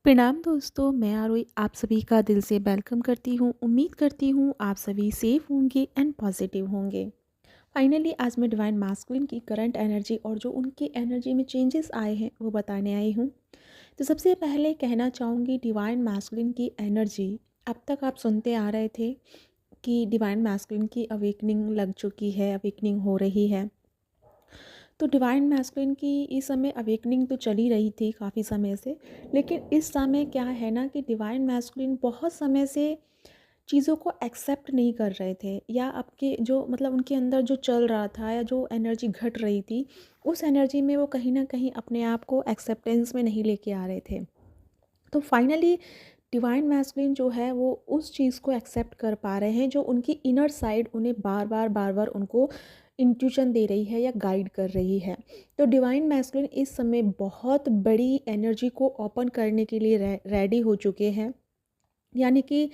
प्रणाम दोस्तों, मैं आरोही आप सभी का दिल से वेलकम करती हूँ। उम्मीद करती हूँ आप सभी सेफ होंगे एंड पॉजिटिव होंगे। फाइनली आज मैं डिवाइन मास्कुलिन की करंट एनर्जी और जो उनकी एनर्जी में चेंजेस आए हैं वो बताने आई हूँ। तो सबसे पहले कहना चाहूँगी डिवाइन मास्कुलिन की एनर्जी। अब तक आप सुनते आ रहे थे कि डिवाइन मास्कुलिन की अवेकनिंग लग चुकी है, अवेकनिंग हो रही है। तो डिवाइन मैस्कुलिन की इस समय अवेकनिंग तो चली रही थी काफ़ी समय से, लेकिन इस समय क्या है ना कि डिवाइन मैस्कुलिन बहुत समय से चीज़ों को एक्सेप्ट नहीं कर रहे थे, या आपके जो मतलब उनके अंदर जो चल रहा था या जो एनर्जी घट रही थी, उस एनर्जी में वो कहीं ना कहीं अपने आप को एक्सेप्टेंस में नहीं लेके आ रहे थे। तो फाइनली डिवाइन मैस्कुलिन जो है वो उस चीज़ को एक्सेप्ट कर पा रहे हैं जो उनकी इनर साइड उन्हें बार बार उनको इंट्यूशन दे रही है या गाइड कर रही है। तो डिवाइन मैस्कुलिन इस समय बहुत बड़ी एनर्जी को ओपन करने के लिए रेडी हो चुके हैं। यानी कि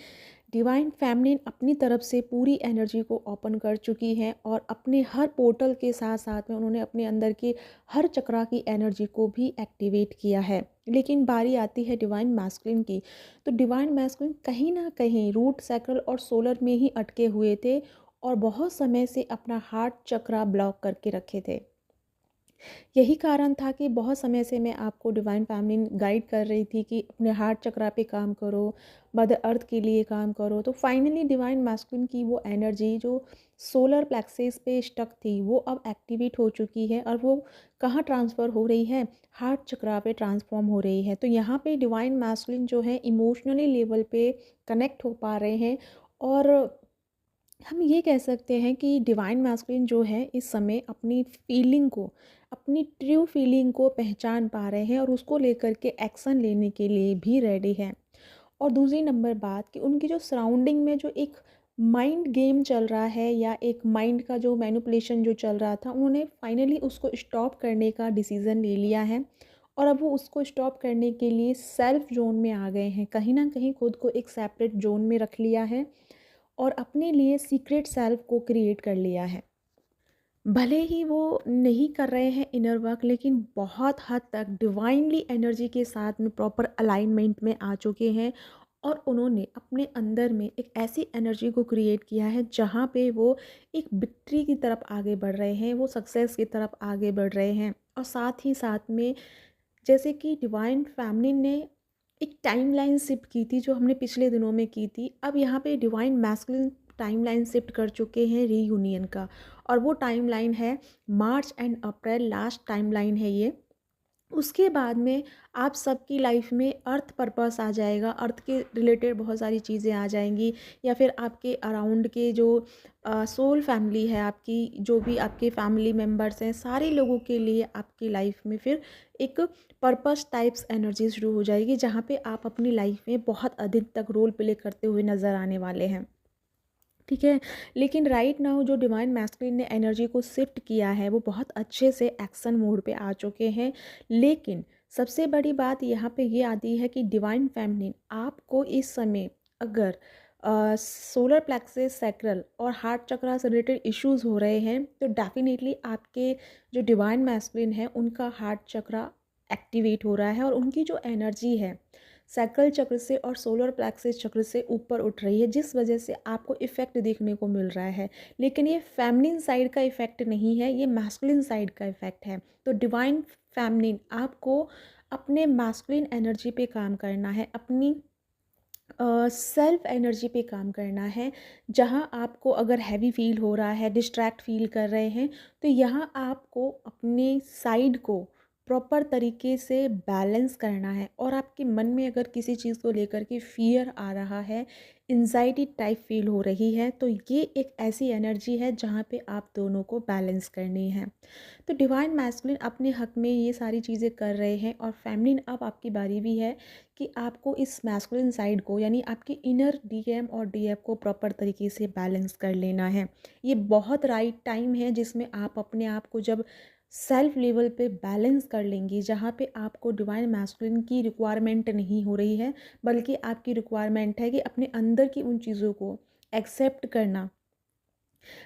डिवाइन फेमिनिन अपनी तरफ से पूरी एनर्जी को ओपन कर चुकी हैं और अपने हर पोर्टल के साथ साथ में उन्होंने अपने अंदर के हर चक्रा की एनर्जी को भी एक्टिवेट किया है। लेकिन बारी आती है डिवाइन मैस्कुलिन की। तो डिवाइन मैस्कुलिन कहीं ना कहीं रूट सैक्रल और सोलर में ही अटके हुए थे और बहुत समय से अपना हार्ट चक्रा ब्लॉक करके रखे थे। यही कारण था कि बहुत समय से मैं आपको डिवाइन फैमिली गाइड कर रही थी कि अपने हार्ट चक्रा पे काम करो, मदर अर्थ के लिए काम करो। तो फाइनली डिवाइन मैस्कुलिन की वो एनर्जी जो सोलर प्लेक्सस पे स्टक थी वो अब एक्टिवेट हो चुकी है और वो कहाँ ट्रांसफ़र हो रही है, हार्ट चक्रा पे ट्रांसफॉर्म हो रही है। तो यहाँ पे डिवाइन मैस्कुलिन जो है इमोशनली लेवल पे कनेक्ट हो पा रहे हैं। और हम ये कह सकते हैं कि डिवाइन मैस्कुलिन जो है इस समय अपनी फीलिंग को, अपनी ट्रू फीलिंग को पहचान पा रहे हैं और उसको लेकर के एक्शन लेने के लिए भी रेडी हैं। और दूसरी नंबर बात कि उनकी जो सराउंडिंग में जो एक माइंड गेम चल रहा है या एक माइंड का जो मैनिपुलेशन जो चल रहा था, उन्होंने फाइनली उसको स्टॉप करने का डिसीज़न ले लिया है। और अब वो उसको स्टॉप करने के लिए सेल्फ जोन में आ गए हैं, कहीं ना कहीं खुद को एक सेपरेट जोन में रख लिया है और अपने लिए सीक्रेट सेल्फ को क्रिएट कर लिया है। भले ही वो नहीं कर रहे हैं इनर वर्क, लेकिन बहुत हद तक डिवाइनली एनर्जी के साथ में प्रॉपर अलाइनमेंट में आ चुके हैं। और उन्होंने अपने अंदर में एक ऐसी एनर्जी को क्रिएट किया है जहाँ पे वो एक विक्ट्री की तरफ आगे बढ़ रहे हैं, वो सक्सेस की तरफ आगे बढ़ रहे हैं। और साथ ही साथ में जैसे कि डिवाइन फैमिली ने एक टाइमलाइन शिफ्ट की थी जो हमने पिछले दिनों में की थी, अब यहाँ पे डिवाइन मैस्कुलिन टाइमलाइन शिफ्ट कर चुके हैं रीयूनियन का। और वो टाइमलाइन है मार्च एंड अप्रैल, लास्ट टाइमलाइन है ये। उसके बाद में आप सबकी लाइफ में अर्थ पर्पस आ जाएगा, अर्थ के रिलेटेड बहुत सारी चीज़ें आ जाएंगी। या फिर आपके अराउंड के जो सोल फैमिली है, आपकी जो भी आपके फैमिली मेम्बर्स हैं, सारे लोगों के लिए आपकी लाइफ में फिर एक पर्पस टाइप्स एनर्जी शुरू हो जाएगी जहाँ पे आप अपनी लाइफ में बहुत अधिक तक रोल प्ले करते हुए नज़र आने वाले हैं। ठीक है। लेकिन राइट नाउ जो डिवाइन मैस्कुलिन ने एनर्जी को शिफ्ट किया है वो बहुत अच्छे से एक्शन मोड पे आ चुके हैं। लेकिन सबसे बड़ी बात यहाँ पे ये आती है कि डिवाइन फेमिनिन आपको इस समय अगर सोलर प्लेक्सस सैक्रल और हार्ट चक्रा से रिलेटेड इश्यूज हो रहे हैं तो डेफिनेटली आपके जो डिवाइन मैस्कुलिन है उनका हार्ट चक्रा एक्टिवेट हो रहा है और उनकी जो एनर्जी है सैक्रल चक्र से और सोलर प्लेक्सस चक्र से ऊपर उठ रही है, जिस वजह से आपको इफ़ेक्ट देखने को मिल रहा है। लेकिन ये फेमिनिन साइड का इफ़ेक्ट नहीं है, ये मैस्कुलिन साइड का इफ़ेक्ट है। तो डिवाइन फेमिनिन आपको अपने मैस्कुलिन एनर्जी पे काम करना है, अपनी सेल्फ एनर्जी पे काम करना है। जहाँ आपको अगर हैवी फील हो रहा है, डिस्ट्रैक्ट फील कर रहे हैं, तो यहाँ आपको अपने साइड को प्रॉपर तरीके से बैलेंस करना है। और आपके मन में अगर किसी चीज़ को लेकर के फियर आ रहा है, एंजाइटी टाइप फील हो रही है, तो ये एक ऐसी एनर्जी है जहाँ पे आप दोनों को बैलेंस करनी है। तो डिवाइन मैस्कुलिन अपने हक में ये सारी चीज़ें कर रहे हैं और फेमिनिन अब आपकी बारी भी है कि आपको इस मैस्कुलिन साइड को, यानी आपकी इनर डीएम और डीएफ को प्रॉपर तरीके से बैलेंस कर लेना है। ये बहुत राइट टाइम है जिसमें आप अपने आप को जब सेल्फ लेवल पे बैलेंस कर लेंगी, जहाँ पे आपको डिवाइन मैस्कुलिन की रिक्वायरमेंट नहीं हो रही है, बल्कि आपकी रिक्वायरमेंट है कि अपने अंदर की उन चीज़ों को एक्सेप्ट करना।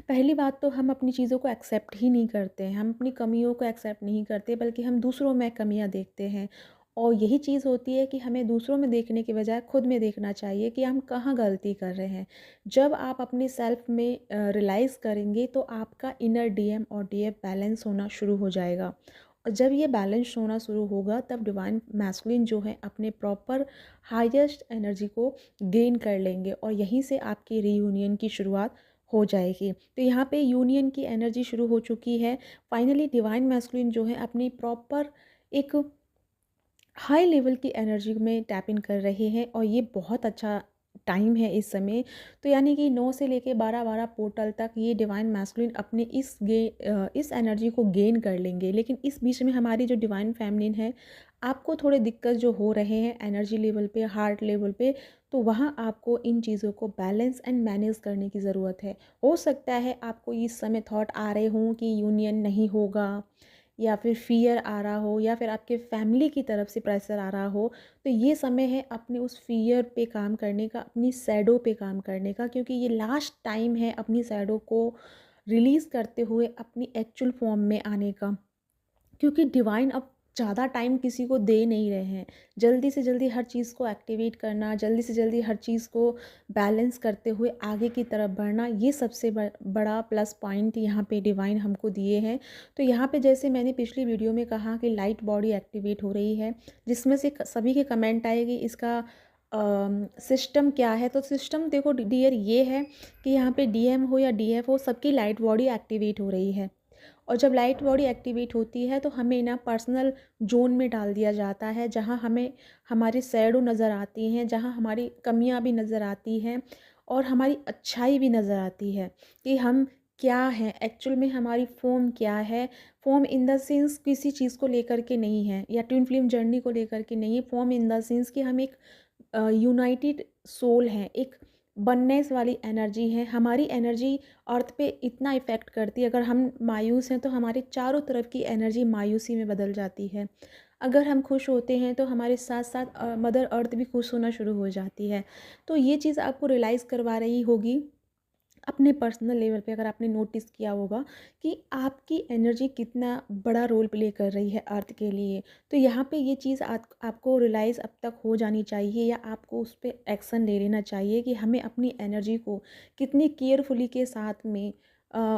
पहली बात तो हम अपनी चीज़ों को एक्सेप्ट ही नहीं करते हैं, हम अपनी कमियों को एक्सेप्ट नहीं करते, बल्कि हम दूसरों में कमियां देखते हैं। और यही चीज़ होती है कि हमें दूसरों में देखने के बजाय खुद में देखना चाहिए कि हम कहाँ गलती कर रहे हैं। जब आप अपने सेल्फ में रियलाइज़ करेंगे तो आपका इनर डीएम और डीएफ बैलेंस होना शुरू हो जाएगा। और जब ये बैलेंस होना शुरू होगा तब डिवाइन मैस्कुलिन जो है अपने प्रॉपर हाईएस्ट एनर्जी को गेन कर लेंगे और यहीं से आपकी रीयूनियन की शुरुआत हो जाएगी। तो यहाँ पे यूनियन की एनर्जी शुरू हो चुकी है। फाइनली डिवाइन मैस्कुलिन जो है अपनी प्रॉपर एक हाई लेवल की एनर्जी में टैप इन कर रहे हैं और ये बहुत अच्छा टाइम है इस समय। तो यानी कि 9 से लेके 12-12 पोर्टल तक ये डिवाइन मैस्कुलिन अपने इस एनर्जी को गेन कर लेंगे। लेकिन इस बीच में हमारी जो डिवाइन फेमिनिन है, आपको थोड़े दिक्कत जो हो रहे हैं एनर्जी लेवल पे, हार्ट लेवल पे, तो वहाँ आपको इन चीज़ों को बैलेंस एंड मैनेज करने की ज़रूरत है। हो सकता है आपको इस समय थॉट आ रहे हों कि यूनियन नहीं होगा, या फिर फ़ियर आ रहा हो, या फिर आपके फैमिली की तरफ से प्रेशर आ रहा हो, तो ये समय है अपने उस फ़ियर पे काम करने का, अपनी शैडो पे काम करने का, क्योंकि ये लास्ट टाइम है अपनी शैडो को रिलीज़ करते हुए अपनी एक्चुअल फॉर्म में आने का। क्योंकि डिवाइन अब ज़्यादा टाइम किसी को दे नहीं रहे हैं। जल्दी से जल्दी हर चीज़ को एक्टिवेट करना, जल्दी से जल्दी हर चीज़ को बैलेंस करते हुए आगे की तरफ बढ़ना, ये सबसे बड़ा प्लस पॉइंट यहाँ पे डिवाइन हमको दिए हैं। तो यहाँ पे जैसे मैंने पिछली वीडियो में कहा कि लाइट बॉडी एक्टिवेट हो रही है, जिसमें से सभी के कमेंट आए कि इसका सिस्टम क्या है। तो सिस्टम देखो डियर ये है कि यहाँ पे डीएम हो या डीएफ हो, सबकी लाइट बॉडी एक्टिवेट हो रही है। और जब लाइट बॉडी एक्टिवेट होती है तो हमें ना पर्सनल जोन में डाल दिया जाता है, जहाँ हमें हमारी शैडो नज़र आती हैं, जहाँ हमारी कमियां भी नज़र आती हैं और हमारी अच्छाई भी नज़र आती है कि हम क्या हैं एक्चुअल में, हमारी फॉर्म क्या है। फॉर्म इन द सेंस किसी चीज़ को लेकर के नहीं है या ट्विन फ्लेम जर्नी को लेकर के नहीं है। फॉर्म इन द सेंस कि हम एक यूनाइटेड सोल हैं, एक वननेस वाली एनर्जी है। हमारी एनर्जी अर्थ पे इतना इफ़ेक्ट करती है, अगर हम मायूस हैं तो हमारे चारों तरफ की एनर्जी मायूसी में बदल जाती है। अगर हम खुश होते हैं तो हमारे साथ साथ मदर अर्थ भी खुश होना शुरू हो जाती है। तो ये चीज़ आपको रियलाइज़ करवा रही होगी अपने पर्सनल लेवल पे, अगर आपने नोटिस किया होगा कि आपकी एनर्जी कितना बड़ा रोल प्ले कर रही है अर्थ के लिए। तो यहाँ पे ये चीज़ आपको रियलाइज़ अब तक हो जानी चाहिए, या आपको उस पर एक्शन ले लेना चाहिए कि हमें अपनी एनर्जी को कितनी केयरफुली के साथ में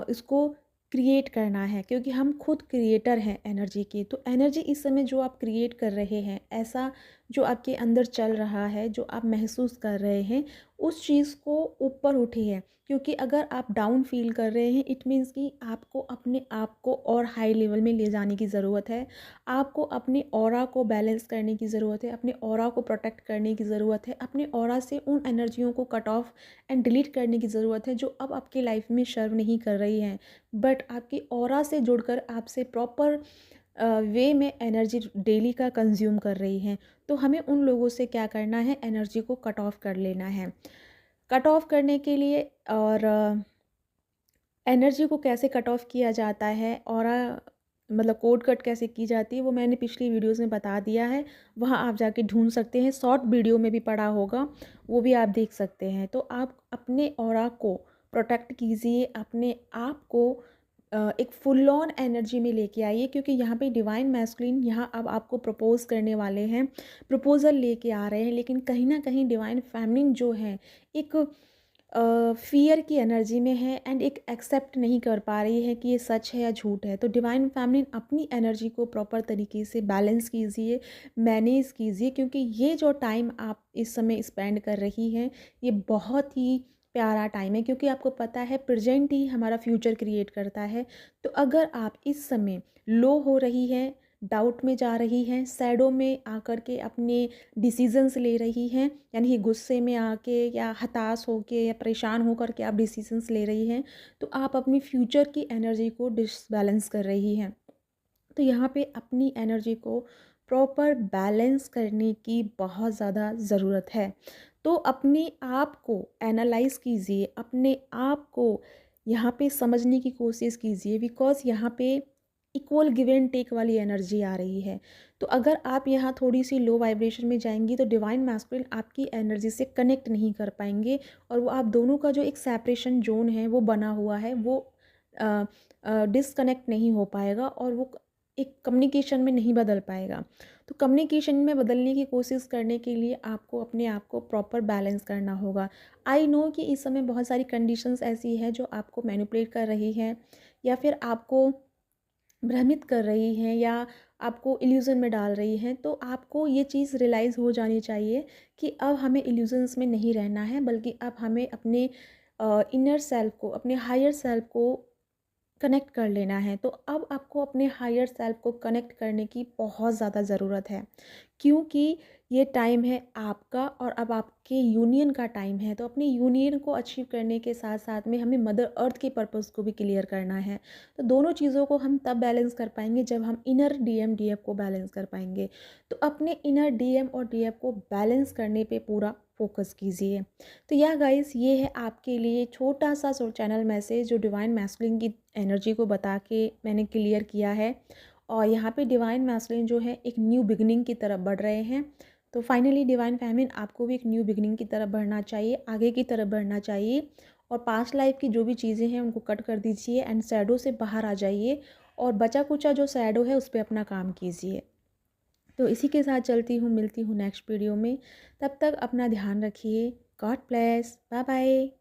इसको क्रिएट करना है, क्योंकि हम खुद क्रिएटर हैं एनर्जी की। तो एनर्जी इस समय जो आप क्रिएट कर रहे हैं, ऐसा जो आपके अंदर चल रहा है, जो आप महसूस कर रहे हैं, उस चीज़ को ऊपर उठिए। क्योंकि अगर आप डाउन फील कर रहे हैं, इट मीन्स कि आपको अपने आप को और हाई लेवल में ले जाने की ज़रूरत है। आपको अपने ऑरा को बैलेंस करने की ज़रूरत है, अपने ऑरा को प्रोटेक्ट करने की ज़रूरत है, अपने ऑरा से उन एनर्जियों को कट ऑफ एंड डिलीट करने की ज़रूरत है जो अब आपकी लाइफ में सर्व नहीं कर रही हैं, बट आपकी ऑरा से जुड़कर आपसे प्रॉपर वे में एनर्जी डेली का कंज्यूम कर रही हैं। तो हमें उन लोगों से क्या करना है, एनर्जी को कट ऑफ कर लेना है। कट ऑफ करने के लिए, और एनर्जी को कैसे कट ऑफ किया जाता है और मतलब कोड कट कैसे की जाती है, वो मैंने पिछली वीडियोस में बता दिया है। वहाँ आप जाके ढूंढ सकते हैं, शॉर्ट वीडियो में भी पड़ा होगा, वो भी आप देख सकते हैं। तो आप अपने ऑरा को प्रोटेक्ट कीजिए, अपने आप को एक फुल ऑन एनर्जी में लेके आइए, क्योंकि यहाँ पे डिवाइन मैस्कुलिन यहाँ अब आपको प्रपोज करने वाले हैं, प्रपोज़ल लेके आ रहे हैं। लेकिन कहीं ना कहीं डिवाइन फेमिनिन जो है एक फ़ियर की एनर्जी में है एंड एक एक्सेप्ट नहीं कर पा रही है कि ये सच है या झूठ है। तो डिवाइन फेमिनिन अपनी एनर्जी को प्रॉपर तरीके से बैलेंस कीजिए, मैनेज कीजिए, क्योंकि ये जो टाइम आप इस समय स्पेंड कर रही हैं, ये बहुत ही प्यारा टाइम है, क्योंकि आपको पता है प्रेजेंट ही हमारा फ्यूचर क्रिएट करता है। तो अगर आप इस समय लो हो रही हैं, डाउट में जा रही हैं, सैडो में आकर के अपने डिसीजंस ले रही हैं, यानी कि गुस्से में आके या हताश होके या परेशान होकर के आप डिसीजंस ले रही हैं, तो आप अपनी फ्यूचर की एनर्जी को डिसबैलेंस कर रही हैं। तो यहाँ पे अपनी एनर्जी को प्रॉपर बैलेंस करने की बहुत ज़्यादा ज़रूरत है। तो अपने आप को एनालाइज कीजिए, अपने आप को यहाँ पे समझने की कोशिश कीजिए, बिकॉज़ यहाँ पे इक्वल गिव एंड टेक वाली एनर्जी आ रही है। तो अगर आप यहाँ थोड़ी सी लो वाइब्रेशन में जाएंगी तो डिवाइन मैस्कुलिन आपकी एनर्जी से कनेक्ट नहीं कर पाएंगे, और वो आप दोनों का जो एक सेपरेशन जोन है वो बना हुआ है, वो डिसकनेक्ट नहीं हो पाएगा और वो एक कम्युनिकेशन में नहीं बदल पाएगा। तो कम्युनिकेशन में बदलने की कोशिश करने के लिए आपको अपने आप को प्रॉपर बैलेंस करना होगा। आई नो कि इस समय बहुत सारी कंडीशंस ऐसी है जो आपको मैनिपुलेट कर रही हैं या फिर आपको भ्रमित कर रही हैं या आपको इल्यूज़न में डाल रही हैं, तो आपको ये चीज़ रियलाइज़ हो जानी चाहिए कि अब हमें इल्यूज़न्स में नहीं रहना है, बल्कि अब हमें अपने इनर सेल्फ को, अपने हायर सेल्फ को कनेक्ट कर लेना है। तो अब आपको अपने हायर सेल्फ को कनेक्ट करने की बहुत ज़्यादा ज़रूरत है, क्योंकि ये टाइम है आपका और अब आपके यूनियन का टाइम है। तो अपने यूनियन को अचीव करने के साथ साथ में हमें मदर अर्थ के पर्पज़ को भी क्लियर करना है। तो दोनों चीज़ों को हम तब बैलेंस कर पाएंगे जब हम इनर डीएम डीएफ को बैलेंस कर पाएंगे। तो अपने इनर डीएम और डीएफ को बैलेंस करने पे पूरा फोकस कीजिए। तो या गाइस, ये है आपके लिए छोटा सा चैनल मैसेज जो डिवाइन मैस्कुलिन की एनर्जी को बता के मैंने क्लियर किया है। और यहाँ पे डिवाइन मैस्कुलिन जो है एक न्यू बिगनिंग की तरफ बढ़ रहे हैं। तो फाइनली डिवाइन फेमिनिन आपको भी एक न्यू बिगनिंग की तरफ बढ़ना चाहिए, आगे की तरफ बढ़ना चाहिए। और पास्ट लाइफ की जो भी चीज़ें हैं उनको कट कर दीजिए एंड शैडो से बाहर आ जाइए और बचा कुचा जो शैडो है उस पर अपना काम कीजिए। तो इसी के साथ चलती हूँ, मिलती हूँ नेक्स्ट वीडियो में। तब तक अपना ध्यान रखिए। God bless, bye bye.